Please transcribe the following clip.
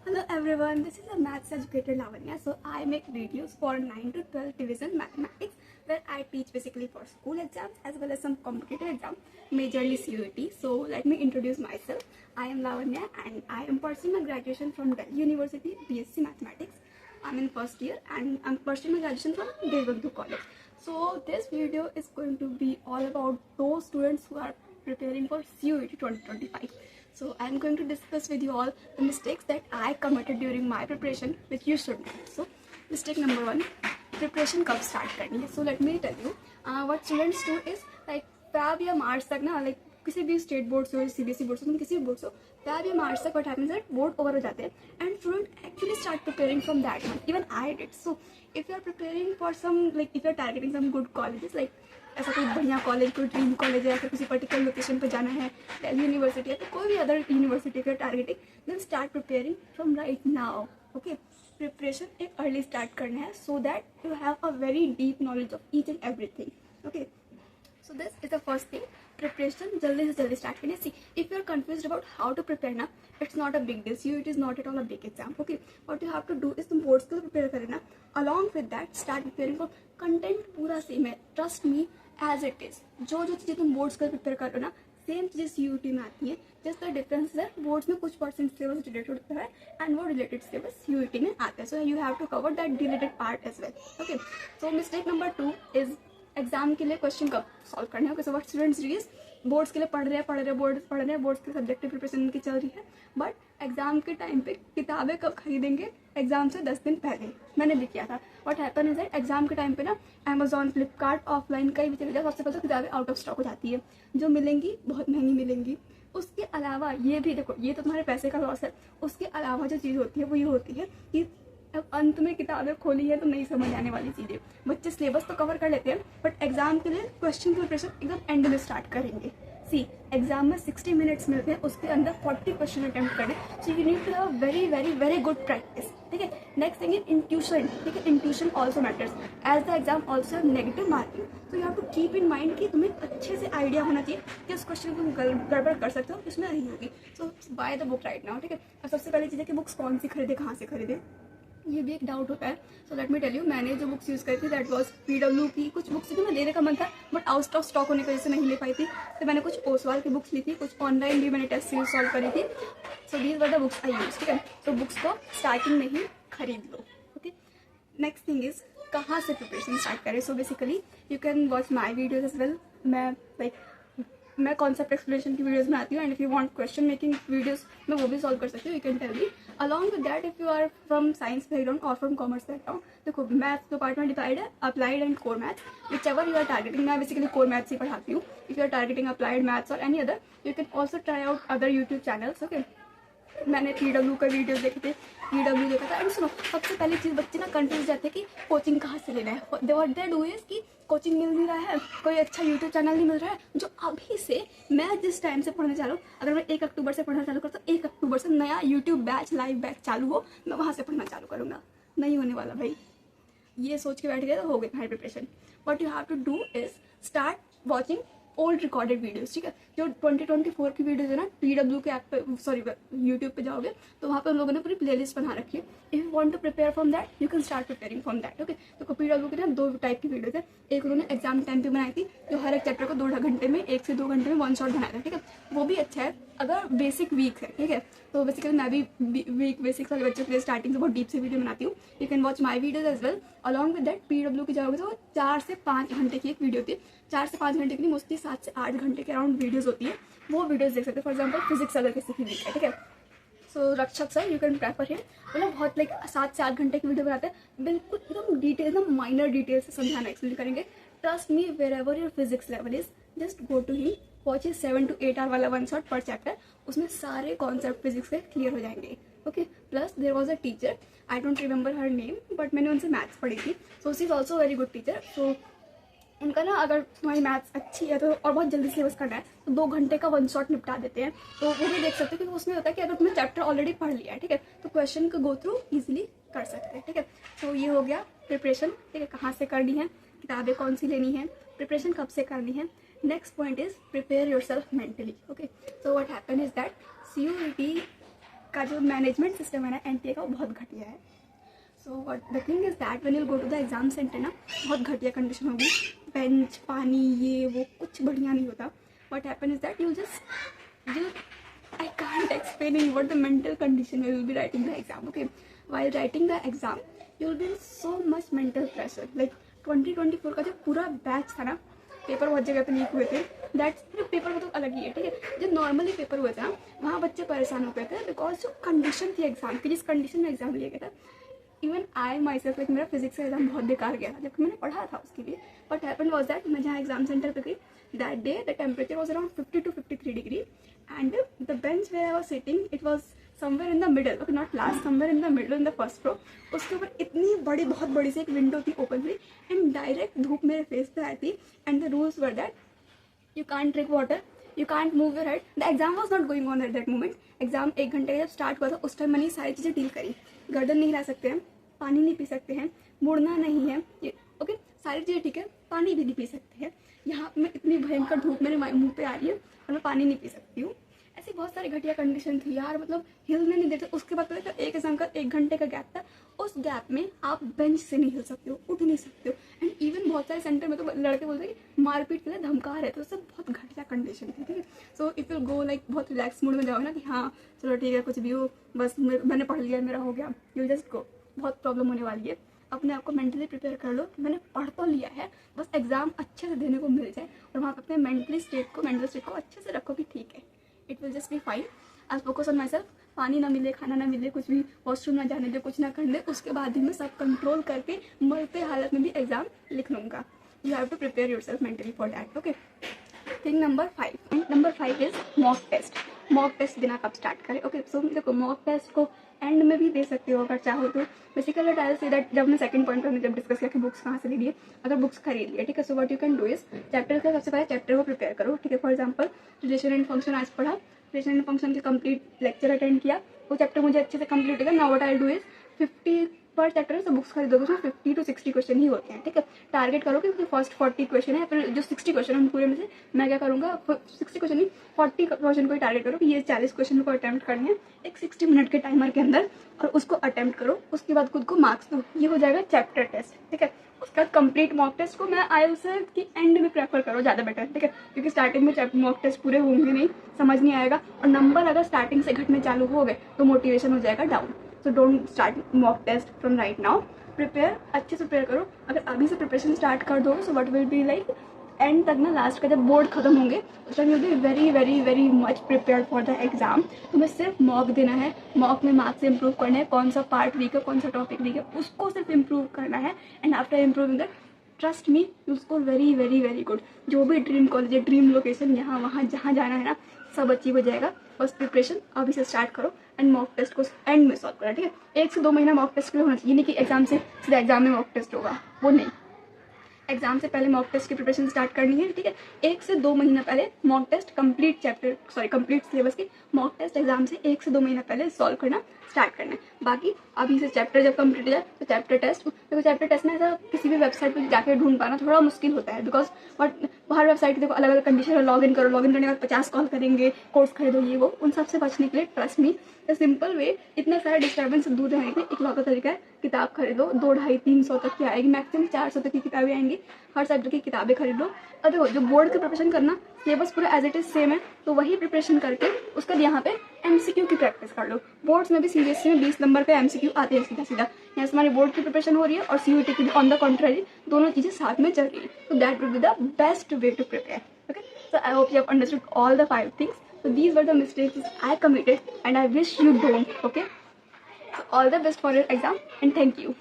Hello everyone, this is a maths educator Lavanya. So I make videos for 9 to 12 division mathematics where I teach basically for school exams as well as some competitive exams, majorly CUET. So let me introduce myself. I am Lavanya and I am pursuing my graduation from Delhi University, BSc Mathematics. I'm in first year and I'm pursuing my graduation from Devbandhu College. So this video is going to be all about those students who are preparing for CUET 2025. So I'm going to discuss with you all the mistakes that I committed during my preparation, which you should know. So mistake number 1, preparation कब start करनी है. So let me tell you, what students do is like Feb या March तक ना, like किसी भी state board से हो, CBSE बोर्ड से, तुम किसी भी बोर्ड से हो, Feb या March तक what happens है बोर्ड ओवर हो जाते हैं and student actually start preparing from that month. Even I did. So if you are preparing for some, like if you are targeting some good colleges, like ऐसा कोई बढ़िया college, कोई dream college है या फिर किसी पर्टिकुलर लोकेशन पे जाना है, दिल्ली यूनिवर्सिटी है, तो कोई भी अदर यूनिवर्सिटी का targeting, then start preparing from right now. Okay, preparation एक अर्ली स्टार्ट करना है so that you have a very deep knowledge of each and everything. Okay, so this is the first thing. Preparation जल्दी से जल्दी start करें. See, if you are confused about how to prepare ना, it's not a big deal. So it is not at all a big exam. Okay, what you have to do is तुम boards के लिए prepare करें ना. Along with that, start preparing for content. पूरा same है. Trust me, as it is. जो चीज़ें तुम boards के लिए prepare कर रहे हो ना, सेम चीज़ें CUET में आती हैं. जस्ट द डिफरेंस है बोर्ड्स में कुछ परसेंट सिलेबस रिलेटेड होता है एंड वो रिलेटेड सिलेबस CUET में आता है. So you have to cover that related part as well. Okay, so mistake number 2 is exam के लिए क्वेश्चन कब सॉल्व करने हैं. Okay, so what students do is boards के लिए पढ़ रहे हैं, बोर्ड्स की सब्जेक्टिव प्रिपरेशन की चल रही है, बट एग्जाम के टाइम पे किताबें कब खरीदेंगे, एग्जाम से 10 दिन पहले. मैंने भी किया था. What happen is that exam के टाइम पे ना अमेजॉन, फ्लिपकार्ट, ऑफलाइन कहीं भी चले जाओ, सबसे पहले किताबें आउट ऑफ स्टॉक हो जाती है. जो मिलेंगी बहुत महंगी मिलेंगी. उसके अलावा ये भी देखो, ये तो तुम्हारे पैसे का लॉस है. उसके अलावा जो चीज़ होती है वो ये होती है कि अब अंत में किताबें खोली है तो नहीं समझ आने वाली चीज़ें. बच्चे सिलेबस तो कवर कर लेते हैं बट एग्जाम के लिए क्वेश्चन प्रिपरेशन एकदम एंड में स्टार्ट करेंगे. सी, एग्जाम में 60 मिनट्स मिलते हैं, उसके अंदर 40 क्वेश्चन अटेम्प्ट करें. So you need to have very very very good practice. ठीक है, नेक्स्ट थिंग इज इंट्यूशन. ठीक है, intuition also matters as the exam also have negative marking. तो you have to keep in mind कि तुम्हें अच्छे से आइडिया होना चाहिए कि उस क्वेश्चन को तुम गड़बड़ कर सकते हो, इसमें नहीं होगी. So buy the book right now. ठीक है, और सबसे पहली चीज़ है कि बुक्स कौन सी खरीदे, कहाँ से खरीदे, ये भी एक डाउट होता है. So let me tell you, मैंने जो बुक्स यूज़ करी थी दैट वाज PW की. कुछ बुक्स जो मैं लेने का मन था बट आउट ऑफ स्टॉक होने की वजह से नहीं ले पाई थी, तो मैंने कुछ ओसवाल की बुक्स ली थी. कुछ ऑनलाइन भी मैंने टेस्ट सीरीज सॉल्व करी थी. So these were the books I use. ठीक है, तो बुक्स को स्टार्टिंग में ही खरीद लो. ओके, नेक्स्ट थिंग इज कहाँ से प्रिपरेशन स्टार्ट करें. So basically you can watch my videos as well. मैं कॉन्सेप्ट एक्सप्लेनेशन की वीडियोस बनाती हूँ and if you want question making videos मैं वो भी सॉल्व कर सकती हूँ. You can tell me. Along with that if you are from science background और फ्रॉम कॉमर्स बैकग्राउंड, देखो मैथ्स दो पार्ट में डिवाइड है, applied and core maths. Whichever you are targeting, मैं बेसिकली कोर मैथ्स ही पढ़ाती हूँ. If you are targeting applied maths or any other, you can also try out other YouTube channels. Okay, मैंने PW का videos देखे थे, PW देखा था. एंड सुनो, सबसे पहली चीज़ बच्चे ना कंफ्यूज जाते हैं कि कोचिंग कहाँ से लेना है. व्हाट दे डू इज कि कोचिंग मिल नहीं रहा है, कोई अच्छा यूट्यूब चैनल नहीं मिल रहा है. जो अभी से मैं जिस टाइम से पढ़ने चालू, अगर मैं 1 अक्टूबर से पढ़ना चालू करता, 1 अक्टूबर से नया यूट्यूब बैच, लाइव बैच चालू हो, मैं वहाँ से पढ़ना चालू करूँगा. नहीं होने वाला भाई. ये सोच के बैठ गए तो हो गई तुम्हारी preparation. What you have to do is start watching old recorded videos. ठीक है, जो 2024 की वीडियोस है ना, PW के ऐप पे, सॉरी यूट्यूब पे जाओगे तो वहाँ पे उन लोगों ने पूरी प्लेलिस्ट बना रखी है. If you want to prepare from that, you can start preparing from that. Okay, तो PW के ना 2 टाइप की वीडियोस है. एक उन्होंने एग्जाम टाइम पे बनाई थी, जो हर एक चैप्टर को 2 घंटे में, 1 से 2 घंटे में 1 शॉट बनाया था. ठीक है, वो भी अच्छा है अगर बेसिक वीक है. ठीक है, तो बेसिकली मैं भी वीक बेसिक्स वाले बच्चों के लिए स्टार्टिंग से बहुत डीप से वीडियो बनाती हूँ. You can watch my videos as well. Along with that PW की जाओगे तो 4 से 5 घंटे की एक वीडियो होती है. 4 से 5 घंटे की नहीं, मोस्टली 7 से 8 घंटे के अराउंड वीडियोस होती है. वो वीडियोस देख सकते हैं. फॉर एग्जाम्पल फिजिक्स अगर किसी की वीक है, ठीक है, सो रक्षक sir, you can prefer him. मतलब बहुत लाइक 7 से 8 घंटे की वीडियो बनाते हैं, बिल्कुल एकदम डिटेल, एकदम माइनर डिटेल से समझाना एक्सप्लेन करेंगे. Trust me, wherever your physics level is, just go to him, watch is 7 to 8 hour वाला 1 शॉट पर चैप्टर. उसमें सारे कॉन्सेप्ट फिजिक्स के क्लियर हो जाएंगे. Okay, plus there was a teacher, I don't remember her name but मैंने उनसे maths पढ़ी थी. So she is also very good teacher. So उनका ना, अगर तुम्हारी मैथ्स अच्छी है तो और बहुत जल्दी सिलेबस करना है तो 2 घंटे का 1 शॉट निपटा देते हैं. तो वो भी देख सकते हो, क्योंकि उसमें होता है कि अगर तुमने चैप्टर ऑलरेडी पढ़ लिया है, ठीक है, तो क्वेश्चन को गो थ्रू इजीली कर सकते हैं. ठीक है, तो ये हो गया प्रिपरेशन. ठीक है, कहाँ से करनी है, किताबें कौन सी लेनी है, प्रिपरेशन कब से करनी है. Next point is prepare yourself mentally. Okay, so what happen is that CUET का जो मैनेजमेंट सिस्टम है ना एनटीए का, वो बहुत घटिया है. So what the thing is that when you go to the exam centre ना, बहुत घटिया कंडीशन होगी. बेंच, पानी, ये वो कुछ बढ़िया नहीं होता. What happen is that you I can't explain in what the mental condition where you will be writing the exam. Okay, while writing the exam, you will be in so much mental pressure. Like 2024 का जो पूरा batch था ना, paper बहुत जगह पे leak हुए थे. दैट्स पेपर मतलब अलग ही है, ठीक है. जो नॉर्मली पेपर हुए थे ना, वहाँ बच्चे परेशान हो गए थे बिकॉज जो कंडीशन थी एग्जाम की, जिस कंडीशन में एग्जाम लिया गया था. इवन आई माई सेल्फ, मेरा फिजिक्स का एग्जाम बहुत बेकार गया था जबकि मैंने पढ़ा था उसके लिए. बट हैपन वॉज दैट मैं जहाँ एग्जाम सेंटर पे गई, that day the temperature was around 50 to 53 degree. And the bench where I was sitting, it was somewhere in the middle, okay, not last, somewhere in the middle in the first row. उसके ऊपर इतनी बड़ी, बहुत बड़ी सी एक window थी open हुई, and direct धूप मेरे फेस पे आई थी. And the rules were that you can't drink water, you can't move your head. The exam was not going on at that moment. Exam 1 घंटे का जब स्टार्ट हुआ था, उस टाइम मैंने सारी चीज़ें डील करी. गर्दन नहीं हिला सकते हैं, पानी नहीं पी सकते हैं, मुड़ना नहीं है, ओके, सारी चीज़ें ठीक है. पानी भी नहीं पी सकते हैं. यहाँ मैं इतनी भयंकर धूप मेरे मुंह पे आ रही है और मैं पानी नहीं पी सकती हूँ. ऐसी बहुत सारी घटिया कंडीशन थी यार, मतलब हिलने नहीं देते. उसके बाद पता है एक एग्जाम का 1 घंटे का गैप था. उस गैप में आप बेंच से नहीं हिल सकते हो, उठ नहीं सकते हो. एंड इवन बहुत सारे सेंटर में तो लड़के बोलते हैं कि मारपीट के लिए धमका रहे थे. उससे बहुत घटिया कंडीशन थी, ठीक है. So if you go like बहुत रिलैक्स मूड में जाओ ना कि हाँ चलो ठीक है, कुछ भी हो, बस मैंने पढ़ लिया, मेरा हो गया, यू जस्ट गो. बहुत प्रॉब्लम होने वाली है. अपने आप को मेंटली प्रिपेयर कर लो कि मैंने पढ़ तो लिया है, बस एग्जाम अच्छे से देने को मिल जाए. और वहाँ पर अपने मेंटल स्टेट को अच्छे से रखो कि ठीक है, it will just be fine. I focus on my self. पानी ना मिले, खाना ना मिले, कुछ भी वॉशरूम ना जाने दे, कुछ ना करने दे, उसके बाद ही मैं सब कंट्रोल करके मरते हालत में भी एग्जाम लिख लूँगा. You have to prepare yourself mentally for that. Okay, thing number 5 is mock test. Mock test देना कब स्टार्ट करें? ओके, सो देखो मॉक टेस्ट को एंड में भी दे सकते हो अगर चाहो तो. Basically I will say that, जब मैं सेकंड पॉइंट पर जब डिस्कस किया कि बुक्स कहाँ से लीजिए, अगर बुक्स खरीद लिए, ठीक है, so what you can do is chapter का सबसे पहले चैप्टर को प्रिपेयर करो, ठीक है. For example relation and function आज पढ़ा, रिलेशन एंड फंक्शन के कंप्लीट लेक्चर अटेंड किया, वो चैप्टर मुझे अच्छे से कंप्लीट होगा. Now what I do is 50 पर चैप्टर है, तो बुक्स खरीदोगे उसमें 50 to 60 क्वेश्चन ही होते हैं, ठीक है. टारगेट करो कि फर्स्ट 40 क्वेश्चन है, फिर जो 60 क्वेश्चन है पूरे में से मैं क्या करूँगा, 60 क्वेश्चन नहीं 40 क्वेश्चन को ही टारगेट करो कि ये 40 क्वेश्चन को अटैम्प्ट करने हैं एक 60 मिनट के टाइमर के अंदर, और उसको अटैम्प्ट करो. उसके बाद खुद को मार्क्स दो. ये हो जाएगा चैप्टर टेस्ट, ठीक है. उसके बाद कंप्लीट मॉक टेस्ट को मैं आईएलटीएस की एंड में प्रेफर करो, ज़्यादा बेटर, ठीक है, क्योंकि स्टार्टिंग में मॉक टेस्ट पूरे होंगे नहीं, समझ नहीं आएगा, और नंबर अगर स्टार्टिंग से घटने चालू हो गए तो मोटिवेशन हो जाएगा down. So don't start mock test from right now. Prepare अच्छे से प्रिपेयर करो. अगर अभी से प्रिपरेशन स्टार्ट कर दो so what will be like and तक ना, लास्ट का जब बोर्ड खत्म होंगे उस time will be very very very much prepare for the exam. तुम्हें सिर्फ मॉक देना है, मॉक में मार्क्स इंप्रूव करना है, कौन सा पार्ट वीक है, कौन सा टॉपिक वीक है, उसको सिर्फ इंप्रूव करना है. And after improving that, trust me, you score very very very good. जो भी ड्रीम कॉलेज है, ड्रीम लोकेशन, यहाँ वहाँ जहाँ जाना है ना, सब अचीव हो जाएगा. बस प्रिपरेशन अभी से स्टार्ट करो एंड मॉक टेस्ट को एंड में सॉल्व करा, ठीक है. 1 से 2 महीना मॉक टेस्ट के लिए होना चाहिए, नहीं कि एग्जाम से सीधा एग्जाम में मॉक टेस्ट होगा, वो नहीं. एग्जाम से पहले मॉक टेस्ट की प्रिपरेशन स्टार्ट करनी है, ठीक है. 1 से 2 महीना पहले मॉक टेस्ट कंप्लीट सिलेबस की मॉक टेस्ट एग्जाम से 1 से 2 महीना पहले सॉल्व करना स्टार्ट करना है. बाकी अभी से चैप्टर जब कंप्लीट हो जाए तो चैप्टर टेस्ट, देखो चैप्टर टेस्ट ना ऐसा किसी भी वेबसाइट पर जाकर ढूंढ पाना थोड़ा मुश्किल होता है, बिकॉज हर वेबसाइट की देखो अलग अलग कंडीशन है. लॉग इन करो, लॉग इन करने के बाद 50 कॉल करेंगे, कोर्स खरीदो, ये वो. उन सबसे बचने के लिए trust me the simple way, इतना सारा डिस्टर्बेंस से दूर रहने के लिए एक लॉकर तरीका है, किताब खरीदो. 2, 250, 300 तक की आएगी, मैक्सिमम 400 तक की किताबें आएंगी. हर सब्जेक्ट की किताबें खरीद लो. और देखो जो बोर्ड की प्रिपरेशन करना सिलेबस पूरा एज इट इज सेम है, तो वही प्रिपरेशन करके उसके बाद यहाँ पे एमसीक्यू की प्रैक्टिस कर लो. बोर्ड्स में भी सीबीएसई में 20 नंबर पे एमसीक्यू आते हैं सीधा सीधा. यहाँ से हमारी बोर्ड की प्रिपरेशन हो रही है और सीयूटी की भी ऑन द कॉन्ट्ररी, दोनों चीज़ें साथ में चल रही है. तो that will be the best way to prepare. Okay, so I hope you have understood all the 5 things. So these were the mistakes I committed and I wish you don't. Okay, so all the best for your exam and thank you.